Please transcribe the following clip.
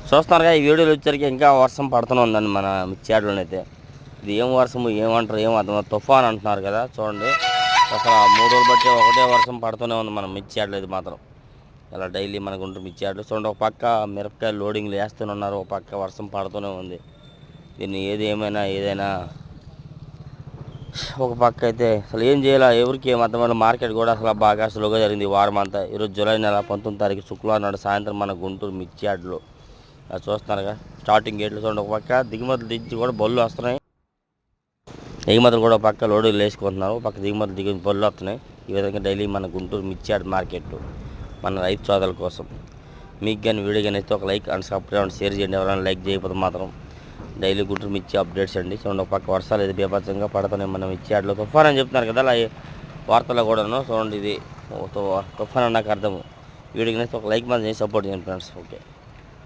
చూస్తున్నారుగా ఈ వీడియోలు వచ్చరికి ఇంకా వర్షం పడుతూనే ఉందండి మన మిర్చియాడలోనే అయితే. ఇది ఏం వర్షము ఏమంటారు ఏం అర్థం తుఫాన్ అంటున్నారు కదా చూడండి. అసలు 3 రోజులు బట్టి ఒకటే వర్షం పడుతూనే ఉంది మన మిర్చియాడలో. ఇది మాత్రం ఇలా డైలీ మనకు ఉంటుంది మిర్చియాడలు. చూడండి ఒక పక్క మిరపకాయలు లోడింగ్లు వేస్తూనే ఉన్నారు, ఒక పక్క వర్షం పడుతూనే ఉంది. దీన్ని ఏదైనా ఒక పక్క అయితే అసలు ఏం చేయాలా ఎవరికి ఏం అర్థమైనా. మార్కెట్ కూడా అసలు బాగా స్లోగా జరిగింది వారం అంతా. ఈరోజు జూలై నెల 19వ తారీఖు శుక్రవారం నాడు సాయంత్రం మన గుంటూరు మిర్చియాడలో చూస్తున్నారుగా. స్టార్టింగ్ గేట్లు చూడండి, ఒక పక్క దిగుమతులు దించి కూడా బళ్ళు వస్తున్నాయి, ఎగుమతులు కూడా ఒక పక్క లోడులు వేసుకుంటున్నారు, ఒక పక్క దిగుమతులు దిగి బళ్ళు వస్తున్నాయి. ఈ విధంగా డైలీ మన గుంటూరు మిర్చియాడ్ మార్కెట్ మన రైతు సోదరుల కోసం. మీకు కానీ వీడియో కానీ అయితే ఒక లైక్ అండ్ సబ్స్క్రైబ్ షేర్ చేయండి. ఎవరైనా లైక్ చేయకపోతే మాత్రం. డైలీ గుంటూరు మిర్చి అప్డేట్స్ అండి. చూడండి ఒక పక్క వర్షాలు అయితే బీభత్సంగా పడుతున్నాయి మనం మిర్చియాడలో. తుఫాన్ అని చెప్తున్నారు కదా అలా వార్తల్లో కూడాను. చూడండి ఇది తుఫాన్ నాకు అర్థము. వీడియోకి అయితే ఒక లైక్ మాత్రం చేసి సపోర్ట్ చేయండి ఫ్రెండ్స్. ఓకే.